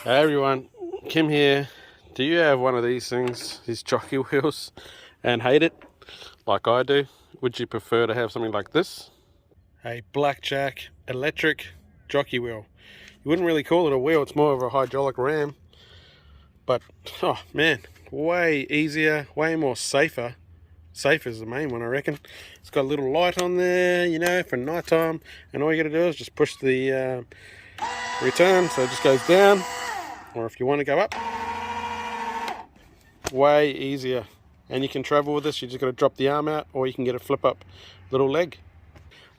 Hey everyone, Kim here. Do you have one of these things, these jockey wheels, and hate it like I do? Would you prefer to have something like this? A blackjack electric jockey wheel. You wouldn't really call it a wheel, it's more of a hydraulic ram. But, oh man, way easier, way more safer. Safe is the main one, I reckon. It's got a little light on there, for night time. And all you gotta do is just push the return, so it just goes down. Or if you want to go up, way easier. And you can travel with this. You just got to drop the arm out, or you can get a flip up little leg.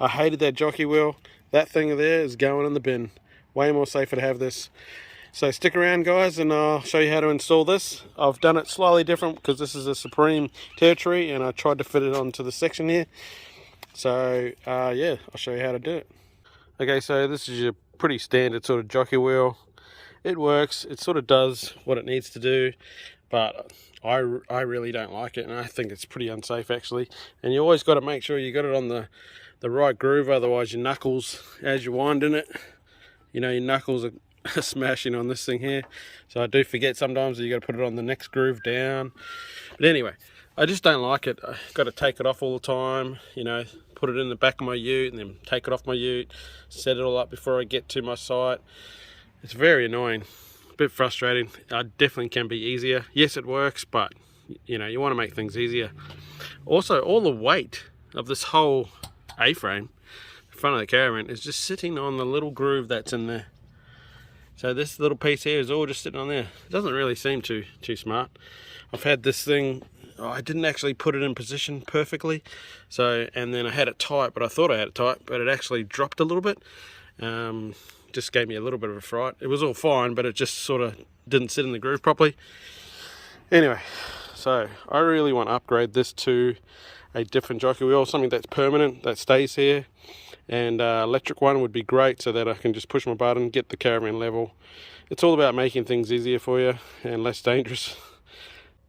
I hated that jockey wheel. That thing there is going in the bin. Way more safer to have this. So stick around, guys, and I'll show you how to install this. I've done it slightly different because this is a Supreme territory, and I tried to fit it onto the section here. So yeah, I'll show you how to do it. Okay, so this is your pretty standard sort of jockey wheel. It works, it sort of does what it needs to do, but I really don't like it, and I think it's pretty unsafe actually. And you always got to make sure you got it on the right groove, otherwise your knuckles, as you wind in it, your knuckles are smashing on this thing here. So I do forget sometimes that you got to put it on the next groove down. But anyway, I just don't like it. I got to take it off all the time, put it in the back of my ute and then take it off my ute, set it all up before I get to my site. It's very annoying, a bit frustrating. It definitely can be easier. Yes, it works, but you want to make things easier. Also, all the weight of this whole A-frame, the front of the Caravan, is just sitting on the little groove that's in there. So this little piece here is all just sitting on there. It doesn't really seem too smart. I've had this thing, I didn't actually put it in position perfectly. And then I had it tight, but I thought I had it tight, but it actually dropped a little bit. Just gave me a little bit of a fright. It was all fine, but it just sort of didn't sit in the groove properly. Anyway, so I really want to upgrade this to a different jockey wheel, something that's permanent, that stays here. And electric one would be great, so that I can just push my button, get the Caravan level. It's all about making things easier for you and less dangerous.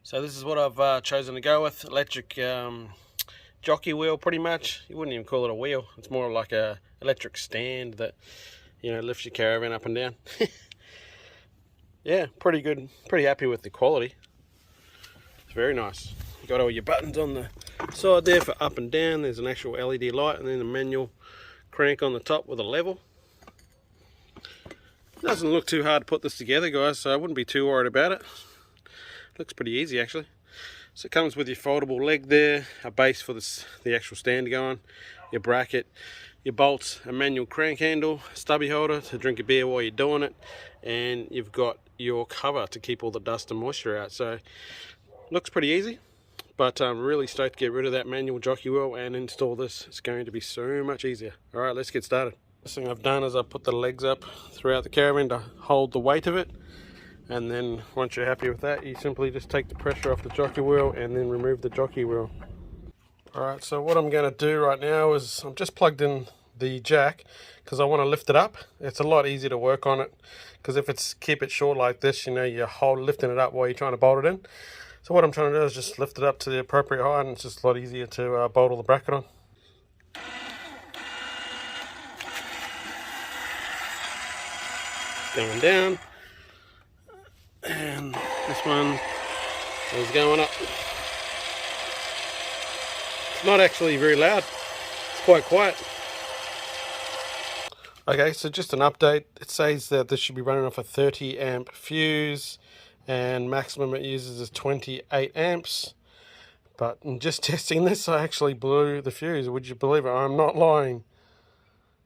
So this is what I've chosen to go with, electric jockey wheel pretty much. You wouldn't even call it a wheel, it's more like a electric stand that lifts your Caravan up and down. Yeah, pretty good, pretty happy with the quality. It's very nice. You got all your buttons on the side there for up and down. There's an actual LED light, and then a manual crank on the top with a level. It doesn't look too hard to put this together, guys, so I wouldn't be too worried about it. Looks pretty easy actually. So it comes with your foldable leg there, a base for the actual stand to go on, your bracket, your bolts, a manual crank handle, stubby holder to drink a beer while you're doing it, and you've got your cover to keep all the dust and moisture out. So looks pretty easy, but I'm really stoked to get rid of that manual jockey wheel and install this. It's going to be so much easier. All right, let's get started. First thing I've done is I put the legs up throughout the Caravan to hold the weight of it, and then once you're happy with that, you simply just take the pressure off the jockey wheel and then remove the jockey wheel. Alright, so what I'm going to do right now is I'm just plugged in the jack because I want to lift it up. It's a lot easier to work on it, because if it's keep it short like this, you're lifting it up while you're trying to bolt it in. So what I'm trying to do is just lift it up to the appropriate height, and it's just a lot easier to bolt all the bracket on. Going down, and this one is going up. It's not actually very loud, it's quite quiet. Okay, so just an update. It says that this should be running off a 30 amp fuse, and maximum it uses is 28 amps. But in just testing this, I actually blew the fuse. Would you believe it? I'm not lying.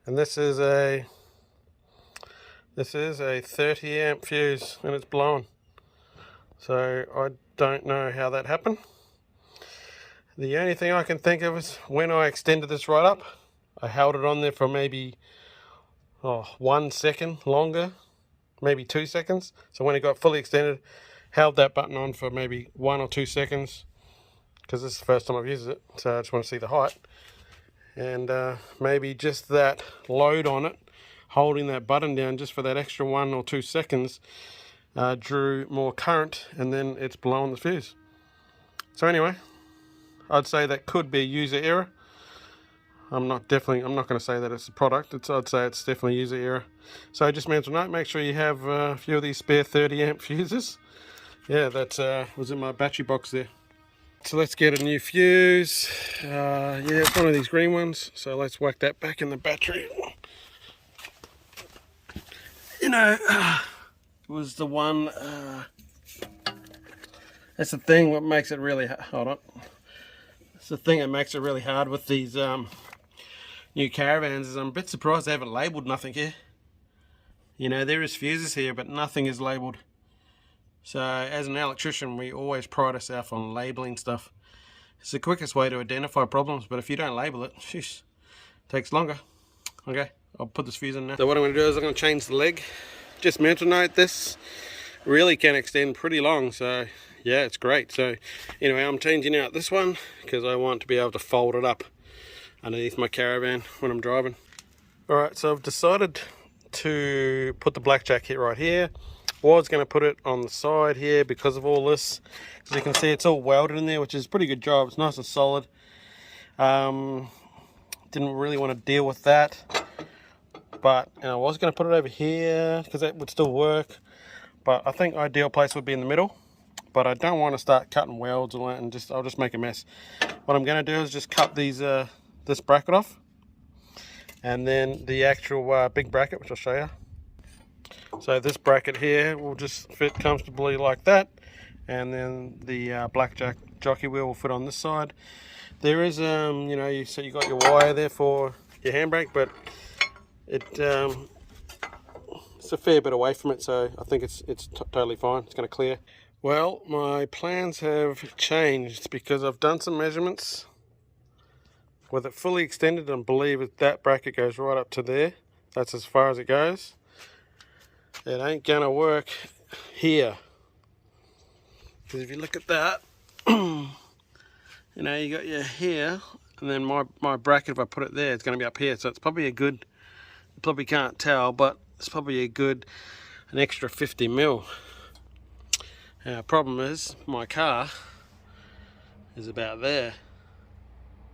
And this is a 30 amp fuse, and it's blown. So I don't know how that happened. The only thing I can think of is when I extended this right up, I held it on there for maybe 1 second longer, maybe 2 seconds. So when it got fully extended, held that button on for maybe 1 or 2 seconds, because this is the first time I've used it, so I just want to see the height. And maybe just that load on it, holding that button down just for that extra 1 or 2 seconds, drew more current, and then it's blown the fuse. So anyway, I'd say that could be user error. I'm not going to say that it's a product. I'd say it's definitely user error. So just mental note, make sure you have a few of these spare 30 amp fuses. Yeah, that was in my battery box there. So let's get a new fuse. Yeah, it's one of these green ones. So let's whack that back in the battery. You know, it was the one. That's the thing. What makes it really hold on. It's the thing that makes it really hard with these new Caravans. Is I'm a bit surprised they haven't labelled nothing here. You know, there is fuses here, but nothing is labelled. So as an electrician, we always pride ourselves on labelling stuff. It's the quickest way to identify problems, but if you don't label it, sheesh, it takes longer. Okay, I'll put this fuse in now. So what I'm going to do is I'm going to change the leg. Just mental note, this really can extend pretty long, so yeah, it's great. So anyway, I'm changing out this one because I want to be able to fold it up underneath my Caravan when I'm driving. Alright, so I've decided to put the blackjack hit right here. Was going to put it on the side here because of all this. As you can see, it's all welded in there, which is a pretty good job. It's nice and solid. Didn't really want to deal with that, but I was going to put it over here because that would still work. But I think ideal place would be in the middle. But I don't want to start cutting welds or that, and I'll just make a mess. What I'm going to do is just cut these this bracket off, and then the actual big bracket, which I'll show you. So this bracket here will just fit comfortably like that, and then the blackjack jockey wheel will fit on this side. There is, you know, so you got your wire there for your handbrake, but it's a fair bit away from it, so I think it's totally fine. It's going to clear. Well, my plans have changed because I've done some measurements with it fully extended, and believe that bracket goes right up to there. That's as far as it goes. It ain't gonna work here, because if you look at that, you know, you got your here, and then my bracket, if I put it there, it's going to be up here. So it's probably a good, you probably can't tell, but it's probably an extra 50 mil. Problem is, my car is about there,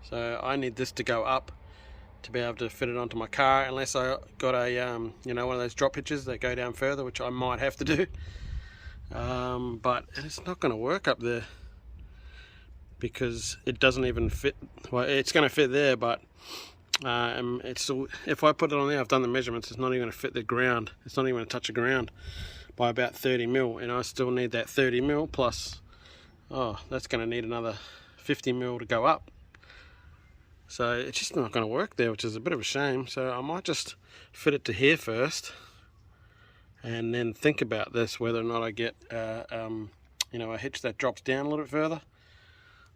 so I need this to go up to be able to fit it onto my car, unless I got a you know, one of those drop hitches that go down further, which I might have to do. But it's not going to work up there because it doesn't even fit. Well, it's going to fit there, but it's still, if I put it on there, I've done the measurements, it's not even going to fit the ground. It's not even going to touch the ground by about 30 mil, and I still need that 30 mil plus, oh, that's going to need another 50 mil to go up. So it's just not going to work there, which is a bit of a shame. So I might just fit it to here first, and then think about this, whether or not I get you know, a hitch that drops down a little bit further.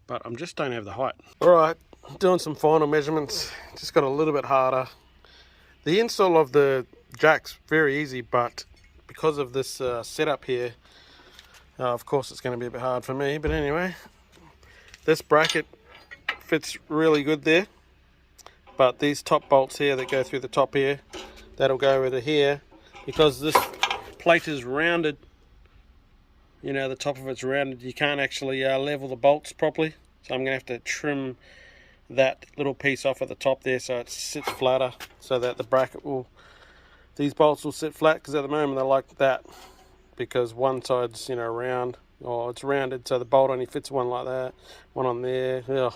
But I just don't have the height. Alright, doing some final measurements. Just got a little bit harder. The install of the jack's very easy, but because of this setup here, of course it's going to be a bit hard for me. But anyway, this bracket fits really good there, but these top bolts here that go through the top here, that'll go over to here, because this plate is rounded. You know, the top of it's rounded, you can't actually level the bolts properly, so I'm going to have to trim that little piece off at the top there so it sits flatter, so that the bracket will, these bolts will sit flat, because at the moment they're like that, because one side's, you know, round, or it's rounded, so the bolt only fits one like that, one on there. Ugh.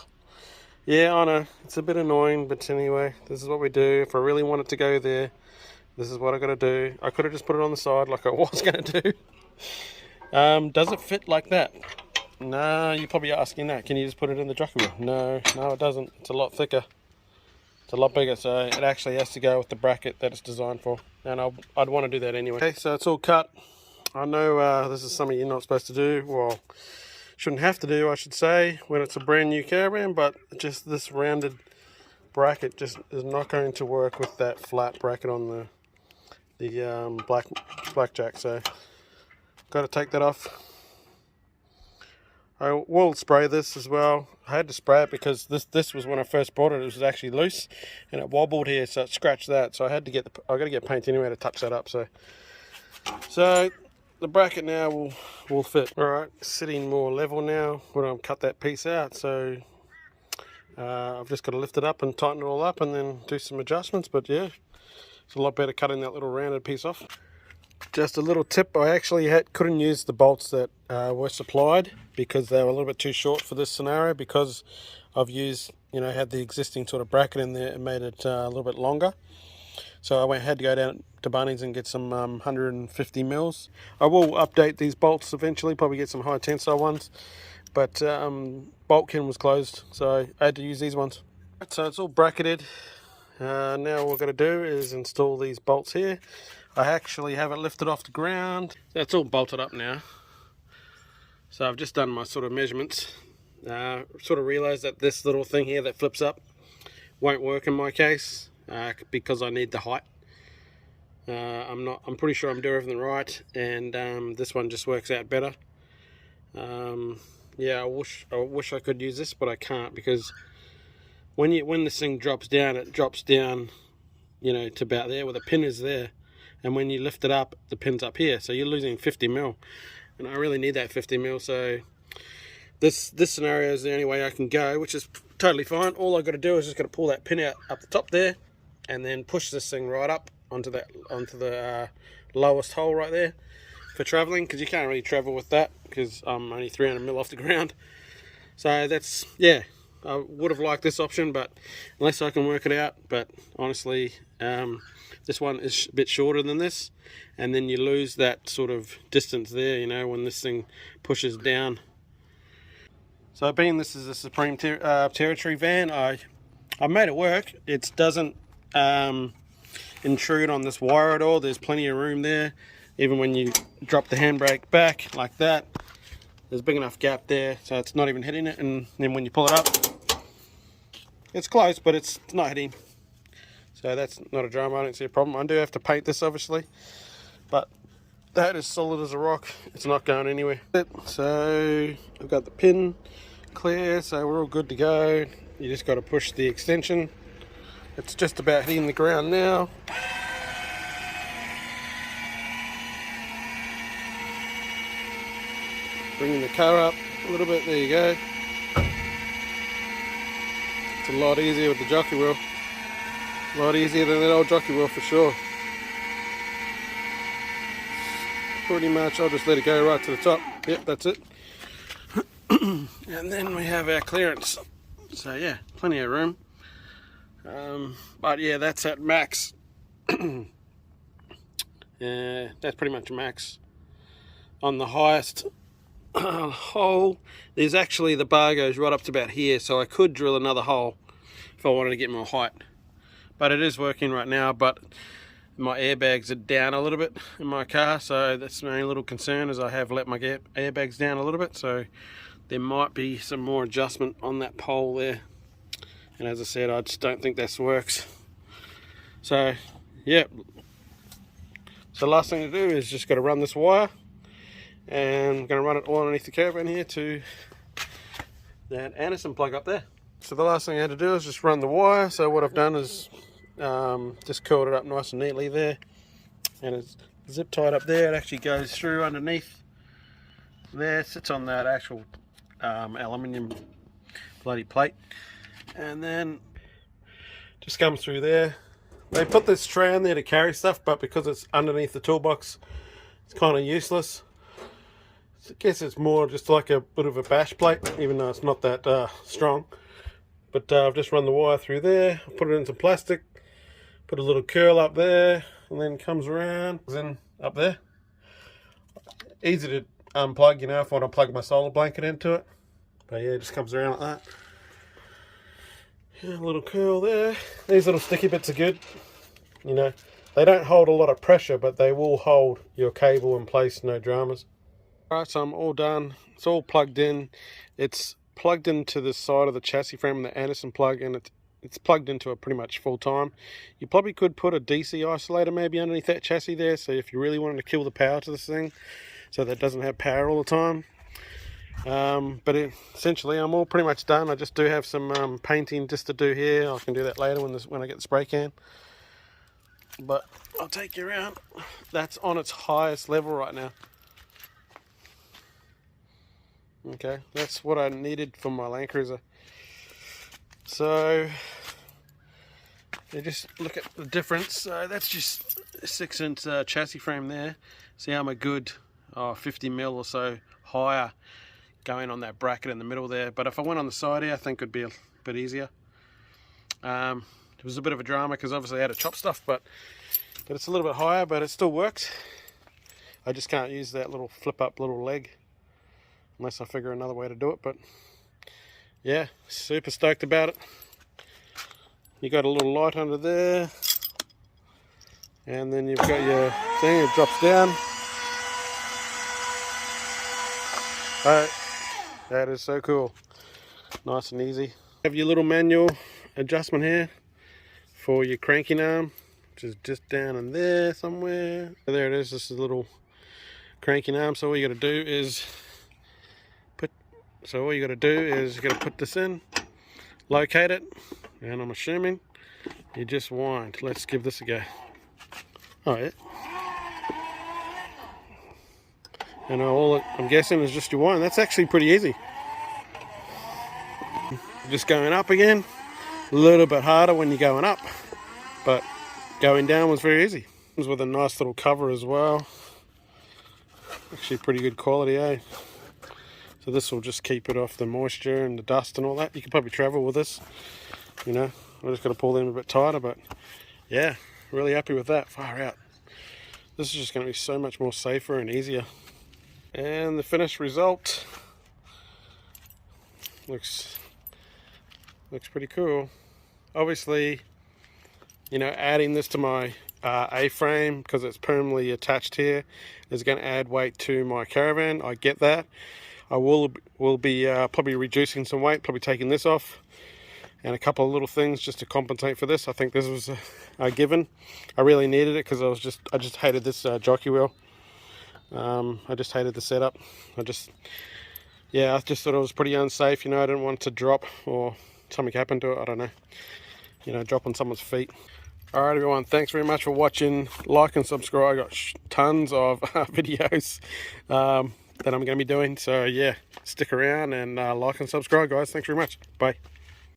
Yeah, I know, it's a bit annoying, but anyway, this is what we do. If I really want it to go there, this is what I got to do. I could have just put it on the side like I was going to do. Does it fit like that? No, you're probably asking that. Can you just put it in the jockey wheel? No, it doesn't. It's a lot thicker. It's a lot bigger, so it actually has to go with the bracket that it's designed for. And I'd want to do that anyway. Okay, so it's all cut. I know this is something you're not supposed to do. Well, shouldn't have to do, I should say, when it's a brand new Caravan, but just this rounded bracket just is not going to work with that flat bracket on the blackjack, so got to take that off. I will spray this as well. I had to spray it because this was, when I first bought it, it was actually loose and it wobbled here, so it scratched that. So I had to get I got to get paint anyway to touch that up. So the bracket now will fit. All right, sitting more level now when I cut that piece out. So I've just got to lift it up and tighten it all up and then do some adjustments, but yeah, it's a lot better cutting that little rounded piece off. Just a little tip, I actually couldn't use the bolts that were supplied because they were a little bit too short for this scenario, because I've used, had the existing sort of bracket in there and made it a little bit longer. So I had to go down to Bunnings and get some 150 mils. I will update these bolts eventually, probably get some high tensile ones, but bolt can was closed, so I had to use these ones. So it's all bracketed. Now what we're going to do is install these bolts here. I actually have it lifted off the ground. That's all bolted up now. So I've just done my sort of measurements. Sort of realised that this little thing here that flips up won't work in my case because I need the height. I'm pretty sure I'm doing everything right, and this one just works out better. Yeah, I wish I could use this, but I can't, because when this thing drops down, it drops down, to about there where the pin is there. And when you lift it up, the pin's up here, so you're losing 50 mil, and I really need that 50 mil. So this scenario is the only way I can go, which is totally fine. All I've got to do is just got to pull that pin out up the top there, and then push this thing right up onto the lowest hole right there for traveling, because you can't really travel with that because I'm only 300 mil off the ground. So that's, yeah, I would have liked this option, but unless I can work it out. But honestly, this one is a bit shorter than this, and then you lose that sort of distance there, when this thing pushes down. So being this is a Supreme Territory van, I made it work. It doesn't intrude on this wire at all. There's plenty of room there. Even when you drop the handbrake back like that, there's a big enough gap there, so it's not even hitting it. And then when you pull it up, it's close, but it's not hitting. So that's not a drama. I don't see a problem. I do have to paint this, obviously, but that is solid as a rock. It's not going anywhere. So I've got the pin clear, so we're all good to go. You just got to push the extension. It's just about hitting the ground now. Bringing the car up a little bit, there you go. It's a lot easier with the jockey wheel. A lot easier than that old jockey wheel for sure. Pretty much, I'll just let it go right to the top. Yep, that's it. And then we have our clearance. So yeah, plenty of room. But yeah, that's at max. Yeah, that's pretty much max. On the highest hole, there's actually, the bar goes right up to about here, so I could drill another hole if I wanted to get more height. But it is working right now, but my airbags are down a little bit in my car, so that's my only little concern, is I have let my airbags down a little bit, so there might be some more adjustment on that pole there. And as I said, I just don't think this works. So yeah, so the last thing to do is just got to run this wire, and I'm going to run it all underneath the Caravan here to that Anderson plug up there. So the last thing I had to do is just run the wire. So what I've done is just curled it up nice and neatly there, and it's zip tied up there. It actually goes through underneath there, sits on that actual aluminium bloody plate, and then just comes through there. They put this tray on there to carry stuff, but because it's underneath the toolbox, it's kind of useless. So I guess it's more just like a bit of a bash plate, even though it's not that strong. But I've just run the wire through there, put it in some plastic, put a little curl up there, and then comes around, then up there. Easy to unplug, if I want to plug my solar blanket into it. But yeah, it just comes around like that. Yeah, a little curl there. These little sticky bits are good. They don't hold a lot of pressure, but they will hold your cable in place, no dramas. Alright, so I'm all done. It's all plugged in. It's plugged into the side of the chassis frame, the Anderson plug, and it's plugged into it pretty much full time. You probably could put a DC isolator maybe underneath that chassis there, so if you really wanted to kill the power to this thing, so that it doesn't have power all the time. But essentially I'm all pretty much done. I just do have some painting just to do here. I can do that later when I get the spray can. But I'll take you around. That's on its highest level right now. Okay, that's what I needed for my Land Cruiser. So you just look at the difference. So that's just a 6-inch chassis frame there. See I'm a good 50 mil or so higher going on that bracket in the middle there. But if I went on the side here, I think it'd be a bit easier. It was a bit of a drama because obviously I had to chop stuff, but it's a little bit higher, but it still works. I just can't use that little flip up little leg unless I figure another way to do it. But yeah, super stoked about it. You got a little light under there, and then you've got your thing, it drops down. Alright, that is so cool. Nice and easy. Have your little manual adjustment here for your cranking arm, which is just down in there somewhere. There it is. This is a little cranking arm. So all you got to do is you got to put this in, locate it, and I'm assuming you just wind. Let's give this a go. Oh yeah. And all I'm guessing is just your wind. That's actually pretty easy. Just going up again. A little bit harder when you're going up, but going down was very easy. Comes with a nice little cover as well. Actually pretty good quality, eh? So this will just keep it off the moisture and the dust and all that. You can probably travel with this, you know. I'm just going to pull them a bit tighter, but yeah, really happy with that. Far out. This is just going to be so much more safer and easier. And the finished result looks pretty cool. Obviously, you know, adding this to my A-frame because it's permanently attached here is going to add weight to my Caravan. I get that. I will be probably reducing some weight, probably taking this off and a couple of little things just to compensate for this. I think this was a given. I really needed it because I just hated this jockey wheel. I just hated the setup. I just thought it was pretty unsafe. You know, I didn't want it to drop or something happened to it. I don't know. You know, drop on someone's feet. Alright everyone, thanks very much for watching. Like and subscribe. I got tons of videos that I'm going to be doing. So yeah, stick around and like and subscribe guys. Thanks very much. Bye.